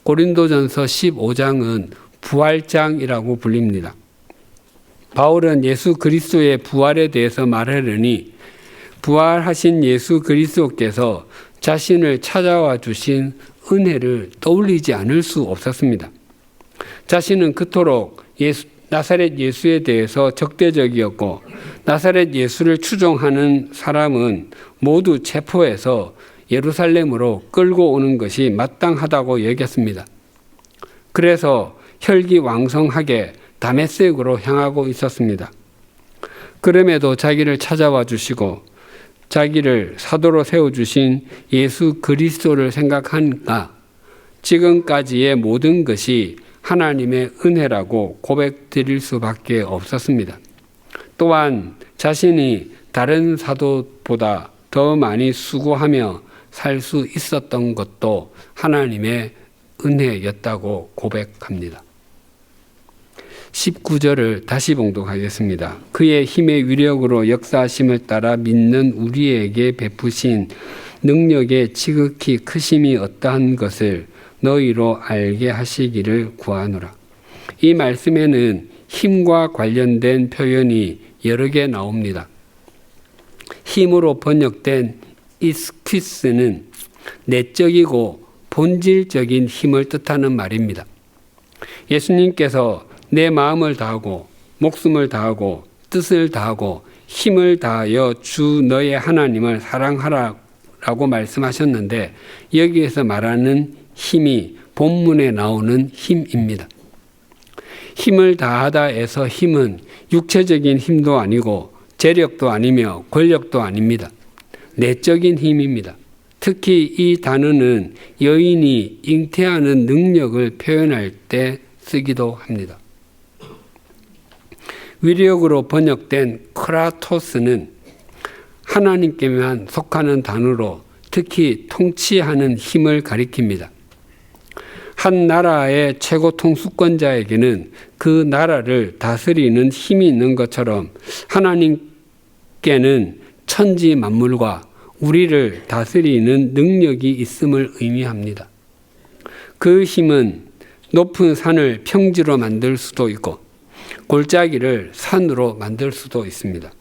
고린도전서 15장은 부활장이라고 불립니다. 바울은 예수 그리스도의 부활에 대해서 말하려니 부활하신 예수 그리스도께서 자신을 찾아와 주신 은혜를 떠올리지 않을 수 없었습니다. 자신은 그토록 나사렛 예수에 대해서 적대적이었고 나사렛 예수를 추종하는 사람은 모두 체포해서 예루살렘으로 끌고 오는 것이 마땅하다고 여겼습니다. 그래서 혈기왕성하게 다메섹으로 향하고 있었습니다. 그럼에도 자기를 찾아와 주시고 자기를 사도로 세워주신 예수 그리스도를 생각하니까 지금까지의 모든 것이 하나님의 은혜라고 고백드릴 수밖에 없었습니다. 또한 자신이 다른 사도보다 더 많이 수고하며 살 수 있었던 것도 하나님의 은혜였다고 고백합니다. 19절을 다시 봉독하겠습니다. 그의 힘의 위력으로 역사하심을 따라 믿는 우리에게 베푸신 능력의 지극히 크심이 어떠한 것을 너희로 알게 하시기를 구하노라. 이 말씀에는 힘과 관련된 표현이 여러 개 나옵니다. 힘으로 번역된 이스퀴스는 내적이고 본질적인 힘을 뜻하는 말입니다. 예수님께서 내 마음을 다하고 목숨을 다하고 뜻을 다하고 힘을 다하여 주 너의 하나님을 사랑하라고 말씀하셨는데 여기에서 말하는 힘이 본문에 나오는 힘입니다. 힘을 다하다에서 힘은 육체적인 힘도 아니고 재력도 아니며 권력도 아닙니다. 내적인 힘입니다. 특히 이 단어는 여인이 잉태하는 능력을 표현할 때 쓰기도 합니다. 위력으로 번역된 크라토스는 하나님께만 속하는 단어로 특히 통치하는 힘을 가리킵니다. 한 나라의 최고 통수권자에게는 그 나라를 다스리는 힘이 있는 것처럼 하나님께는 천지 만물과 우리를 다스리는 능력이 있음을 의미합니다. 그 힘은 높은 산을 평지로 만들 수도 있고 골짜기를 산으로 만들 수도 있습니다.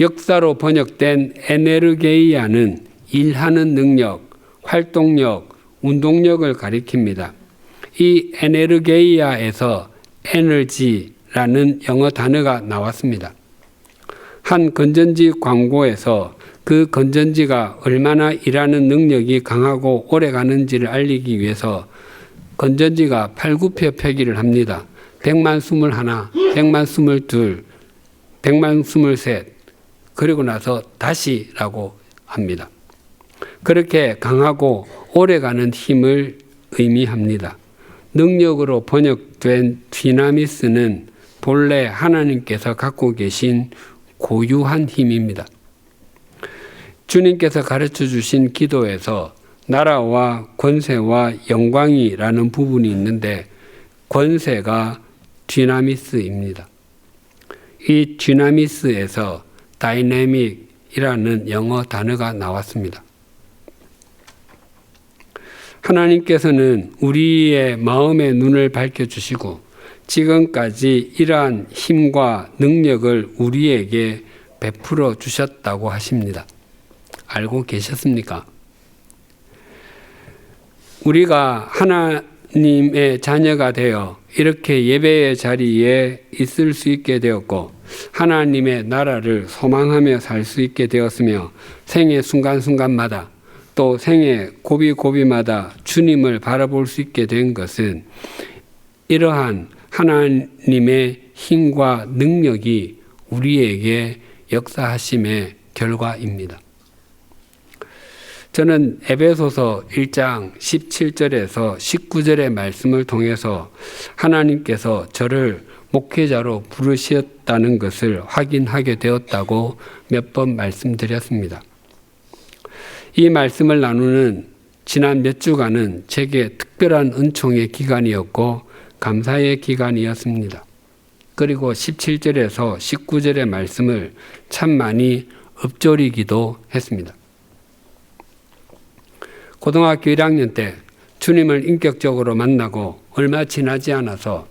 역사로 번역된 에네르게이아는 일하는 능력, 활동력, 운동력을 가리킵니다. 이 에네르게이아에서 에너지라는 영어 단어가 나왔습니다. 한 건전지 광고에서 그 건전지가 얼마나 일하는 능력이 강하고 오래 가는지를 알리기 위해서 건전지가 팔굽혀펴기를 합니다. 100만 21, 100만 22, 100만 23 그리고 나서 다시라고 합니다. 그렇게 강하고 오래가는 힘을 의미합니다. 능력으로 번역된 디나미스는 본래 하나님께서 갖고 계신 고유한 힘입니다. 주님께서 가르쳐 주신 기도에서 나라와 권세와 영광이라는 부분이 있는데 권세가 디나미스입니다. 이 디나미스에서 다이내믹이라는 영어 단어가 나왔습니다. 하나님께서는 우리의 마음의 눈을 밝혀주시고 지금까지 이러한 힘과 능력을 우리에게 베풀어 주셨다고 하십니다. 알고 계셨습니까? 우리가 하나님의 자녀가 되어 이렇게 예배의 자리에 있을 수 있게 되었고 하나님의 나라를 소망하며 살 수 있게 되었으며 생의 순간순간마다 또 생의 고비고비마다 주님을 바라볼 수 있게 된 것은 이러한 하나님의 힘과 능력이 우리에게 역사하심의 결과입니다. 저는 에베소서 1장 17절에서 19절의 말씀을 통해서 하나님께서 저를 목회자로 부르셨다는 것을 확인하게 되었다고 몇 번 말씀드렸습니다. 이 말씀을 나누는 지난 몇 주간은 제게 특별한 은총의 기간이었고 감사의 기간이었습니다. 그리고 17절에서 19절의 말씀을 참 많이 읊조리기도 했습니다. 고등학교 1학년 때 주님을 인격적으로 만나고 얼마 지나지 않아서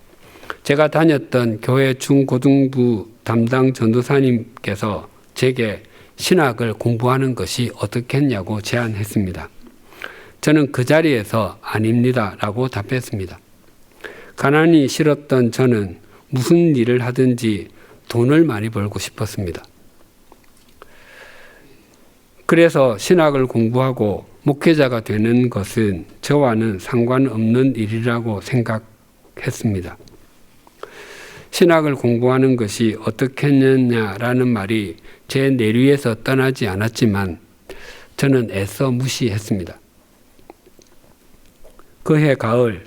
제가 다녔던 교회 중고등부 담당 전도사님께서 제게 신학을 공부하는 것이 어떻겠냐고 제안했습니다. 저는 그 자리에서 아닙니다 라고 답했습니다. 가난이 싫었던 저는 무슨 일을 하든지 돈을 많이 벌고 싶었습니다. 그래서 신학을 공부하고 목회자가 되는 것은 저와는 상관없는 일이라고 생각했습니다. 신학을 공부하는 것이 어떻겠느냐라는 말이 제 내리에서 떠나지 않았지만 저는 애써 무시했습니다. 그해 가을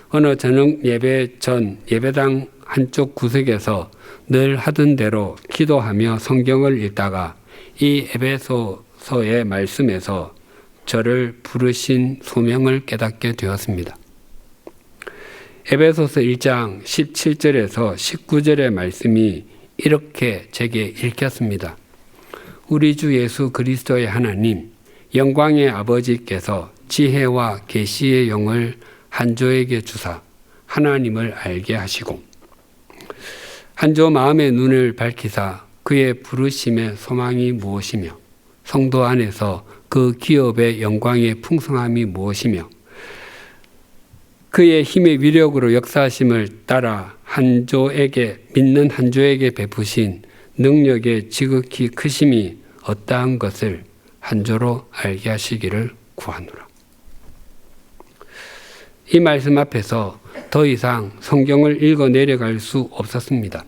어느 저녁 예배 전 예배당 한쪽 구석에서 늘 하던 대로 기도하며 성경을 읽다가 이 에베소서의 말씀에서 저를 부르신 소명을 깨닫게 되었습니다. 에베소서 1장 17절에서 19절의 말씀이 이렇게 제게 읽혔습니다. 우리 주 예수 그리스도의 하나님, 영광의 아버지께서 지혜와 계시의 영을 한조에게 주사 하나님을 알게 하시고 한조 마음의 눈을 밝히사 그의 부르심의 소망이 무엇이며 성도 안에서 그 기업의 영광의 풍성함이 무엇이며 그의 힘의 위력으로 역사하심을 따라 믿는 한조에게 베푸신 능력의 지극히 크심이 어떠한 것을 한조로 알게 하시기를 구하노라. 이 말씀 앞에서 더 이상 성경을 읽어 내려갈 수 없었습니다.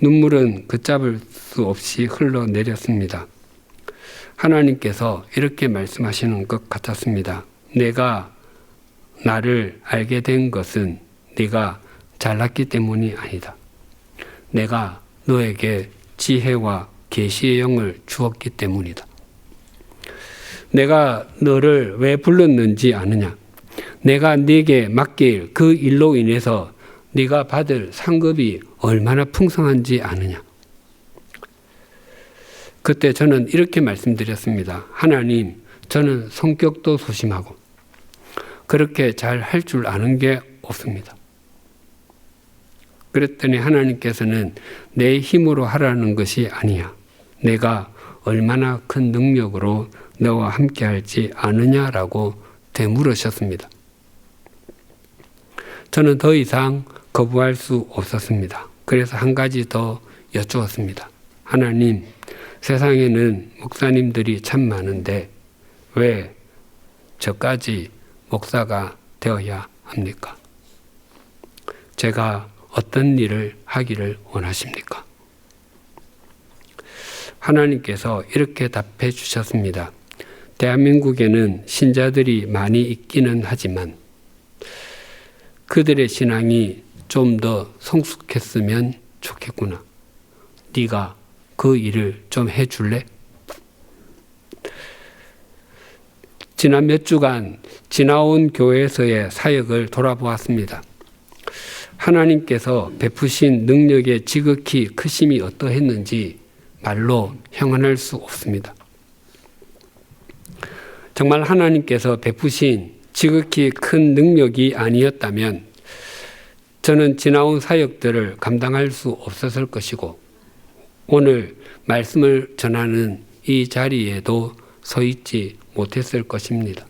눈물은 걷잡을 수 없이 흘러내렸습니다. 하나님께서 이렇게 말씀하시는 것 같았습니다. 내가 나를 알게 된 것은 네가 잘났기 때문이 아니다. 내가 너에게 지혜와 계시의 영을 주었기 때문이다. 내가 너를 왜 불렀는지 아느냐? 내가 네게 맡길 그 일로 인해서 네가 받을 상급이 얼마나 풍성한지 아느냐? 그때 저는 이렇게 말씀드렸습니다. 하나님, 저는 성격도 소심하고 그렇게 잘 할 줄 아는 게 없습니다. 그랬더니 하나님께서는 내 힘으로 하라는 것이 아니야. 내가 얼마나 큰 능력으로 너와 함께 할지 아느냐라고 되물으셨습니다. 저는 더 이상 거부할 수 없었습니다. 그래서 한 가지 더 여쭈었습니다. 하나님, 세상에는 목사님들이 참 많은데 왜 저까지 목사가 되어야 합니까? 제가 어떤 일을 하기를 원하십니까? 하나님께서 이렇게 답해 주셨습니다. 대한민국에는 신자들이 많이 있기는 하지만 그들의 신앙이 좀 더 성숙했으면 좋겠구나. 네가 그 일을 좀 해줄래? 지난 몇 주간 지나온 교회에서의 사역을 돌아보았습니다. 하나님께서 베푸신 능력의 지극히 크심이 어떠했는지 말로 형언할 수 없습니다. 정말 하나님께서 베푸신 지극히 큰 능력이 아니었다면 저는 지나온 사역들을 감당할 수 없었을 것이고 오늘 말씀을 전하는 이 자리에도 서 있지 못했을 것입니다.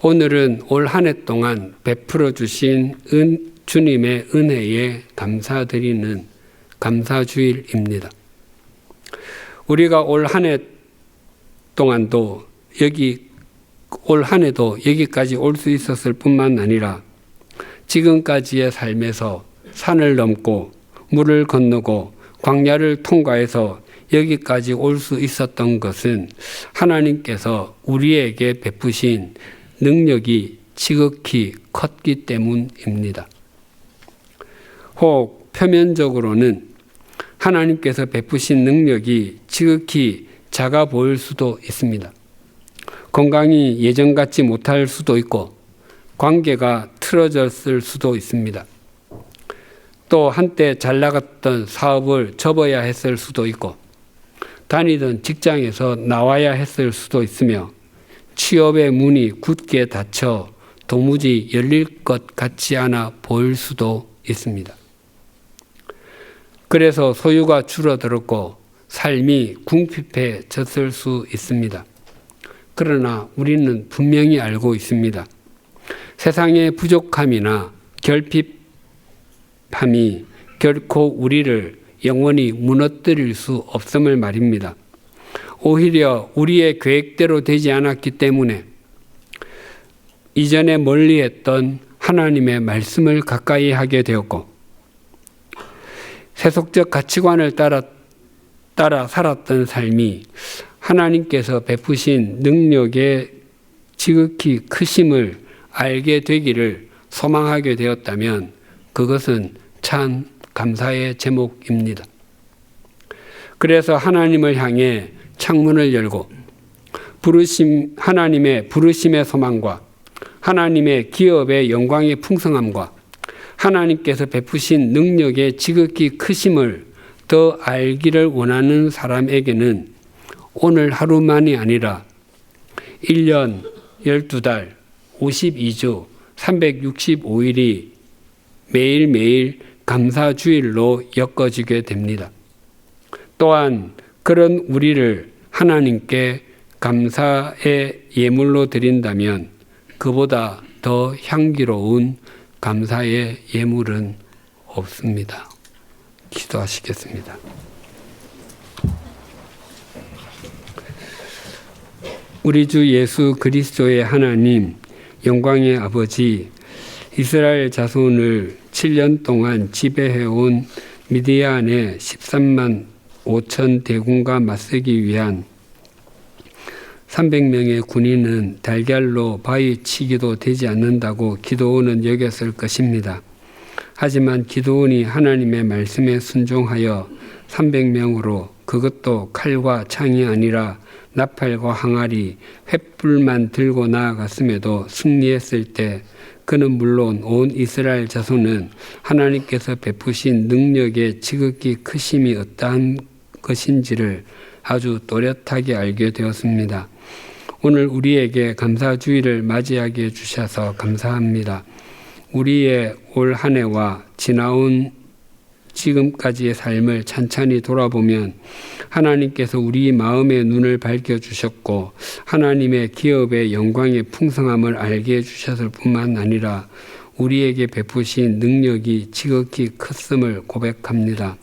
오늘은 올 한 해 동안 베풀어 주신 주님의 은혜에 감사드리는 감사주일입니다. 우리가 올 한 해 동안도 올 한 해도 여기까지 올 수 있었을 뿐만 아니라 지금까지의 삶에서 산을 넘고 물을 건너고 광야를 통과해서 여기까지 올 수 있었던 것은 하나님께서 우리에게 베푸신 능력이 지극히 컸기 때문입니다. 혹 표면적으로는 하나님께서 베푸신 능력이 지극히 작아 보일 수도 있습니다. 건강이 예전 같지 못할 수도 있고 관계가 틀어졌을 수도 있습니다. 또 한때 잘 나갔던 사업을 접어야 했을 수도 있고 다니던 직장에서 나와야 했을 수도 있으며 취업의 문이 굳게 닫혀 도무지 열릴 것 같지 않아 보일 수도 있습니다. 그래서 소유가 줄어들었고 삶이 궁핍해졌을 수 있습니다. 그러나 우리는 분명히 알고 있습니다. 세상의 부족함이나 결핍함이 결코 우리를 영원히 무너뜨릴 수 없음을 말입니다. 오히려 우리의 계획대로 되지 않았기 때문에 이전에 멀리했던 하나님의 말씀을 가까이 하게 되었고 세속적 가치관을 따라 살았던 삶이 하나님께서 베푸신 능력의 지극히 크심을 알게 되기를 소망하게 되었다면 그것은 참 감사의 제목입니다. 그래서 하나님을 향해 창문을 열고 하나님의 부르심의 소망과 하나님의 기업의 영광의 풍성함과 하나님께서 베푸신 능력의 지극히 크심을 더 알기를 원하는 사람에게는 오늘 하루만이 아니라 1년 12달 52주 365일이 매일매일 감사주일로 엮어지게 됩니다. 또한 그런 우리를 하나님께 감사의 예물로 드린다면 그보다 더 향기로운 감사의 예물은 없습니다. 기도하시겠습니다. 우리 주 예수 그리스도의 하나님, 영광의 아버지, 이스라엘 자손을 7년 동안 지배해온 미디안의 13만 5천 대군과 맞서기 위한 300명의 군인은 달걀로 바위치기도 되지 않는다고 기드온은 여겼을 것입니다. 하지만 기드온이 하나님의 말씀에 순종하여 300명으로 그것도 칼과 창이 아니라 나팔과 항아리, 횃불만 들고 나아갔음에도 승리했을 때 그는 물론 온 이스라엘 자손은 하나님께서 베푸신 능력의 지극히 크심이 어떠한 것인지를 아주 또렷하게 알게 되었습니다. 오늘 우리에게 감사주의를 맞이하게 해주셔서 감사합니다. 우리의 올 한 해와 지나온 지금까지의 삶을 찬찬히 돌아보면 하나님께서 우리 마음의 눈을 밝혀주셨고 하나님의 기업의 영광의 풍성함을 알게 해주셨을 뿐만 아니라 우리에게 베푸신 능력이 지극히 컸음을 고백합니다.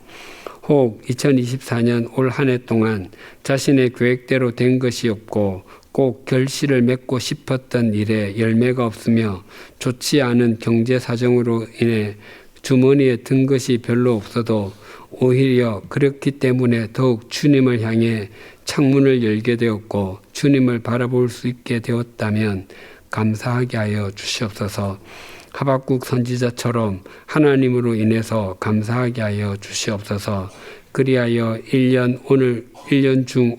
혹 2024년 올 한 해 동안 자신의 계획대로 된 것이 없고 꼭 결실을 맺고 싶었던 일에 열매가 없으며 좋지 않은 경제 사정으로 인해 주머니에 든 것이 별로 없어도 오히려 그렇기 때문에 더욱 주님을 향해 창문을 열게 되었고 주님을 바라볼 수 있게 되었다면 감사하게 하여 주시옵소서. 하박국 선지자처럼 하나님으로 인해서 감사하게 하여 주시옵소서. 그리하여 1년 중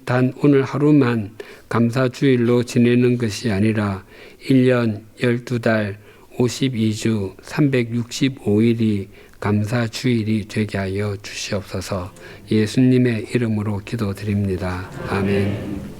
단 오늘 하루만 감사주일로 지내는 것이 아니라 1년 12달 52주 365일이 감사주일이 되게 하여 주시옵소서. 예수님의 이름으로 기도드립니다. 아멘.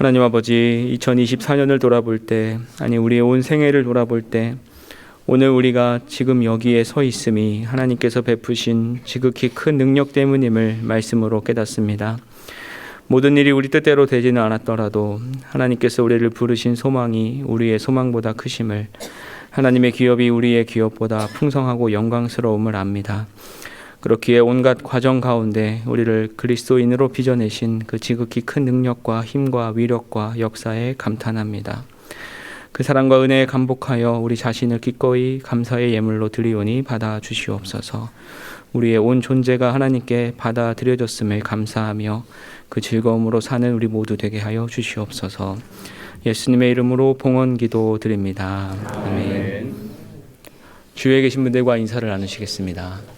하나님 아버지, 2024년을 돌아볼 때, 아니 우리의 온 생애를 돌아볼 때, 오늘 우리가 지금 여기에 서 있음이 하나님께서 베푸신 지극히 큰 능력 때문임을 말씀으로 깨닫습니다. 모든 일이 우리 뜻대로 되지는 않았더라도 하나님께서 우리를 부르신 소망이 우리의 소망보다 크심을, 하나님의 기업이 우리의 기업보다 풍성하고 영광스러움을 압니다. 그렇기에 온갖 과정 가운데 우리를 그리스도인으로 빚어내신 그 지극히 큰 능력과 힘과 위력과 역사에 감탄합니다. 그 사랑과 은혜에 감복하여 우리 자신을 기꺼이 감사의 예물로 드리오니 받아 주시옵소서. 우리의 온 존재가 하나님께 받아들여졌음을 감사하며 그 즐거움으로 사는 우리 모두 되게 하여 주시옵소서. 예수님의 이름으로 봉헌 기도 드립니다. 아멘. 주위에 계신 분들과 인사를 나누시겠습니다.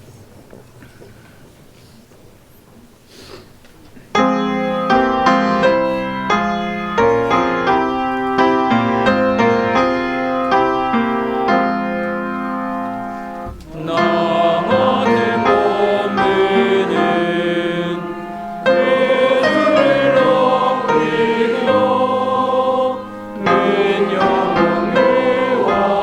영원히 와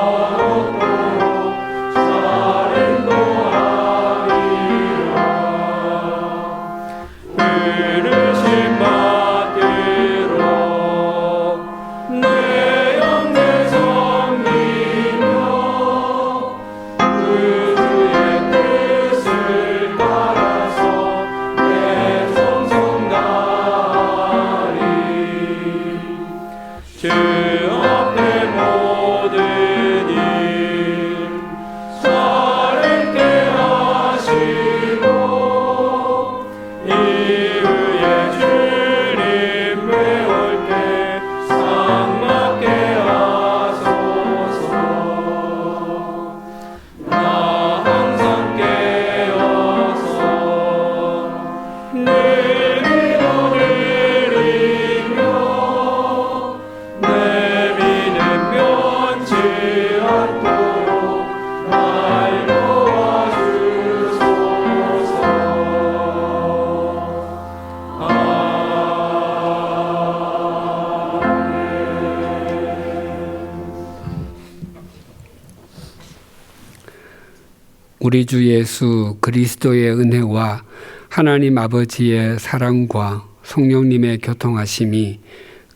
우리 주 예수 그리스도의 은혜와 하나님 아버지의 사랑과 성령님의 교통하심이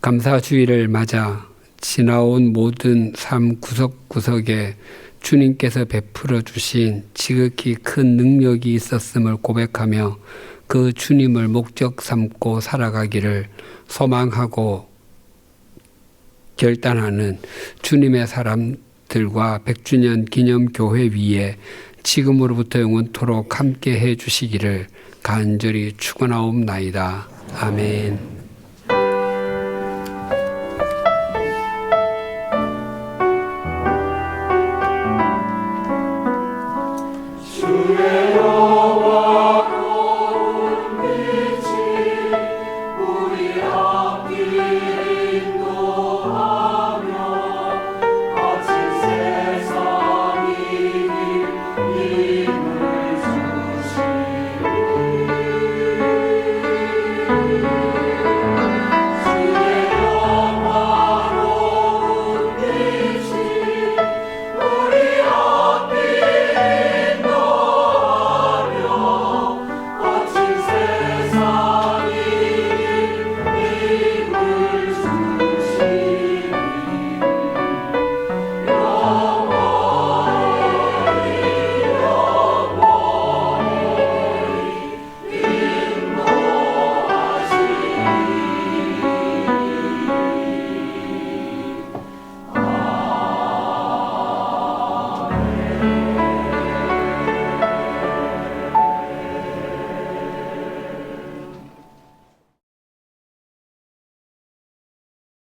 감사주일을 맞아 지나온 모든 삶 구석구석에 주님께서 베풀어 주신 지극히 큰 능력이 있었음을 고백하며 그 주님을 목적 삼고 살아가기를 소망하고 결단하는 주님의 사람들과 100주년 기념교회 위에 지금으로부터 영원토록 함께 해 주시기를 간절히 축원하옵나이다. 아멘. 주의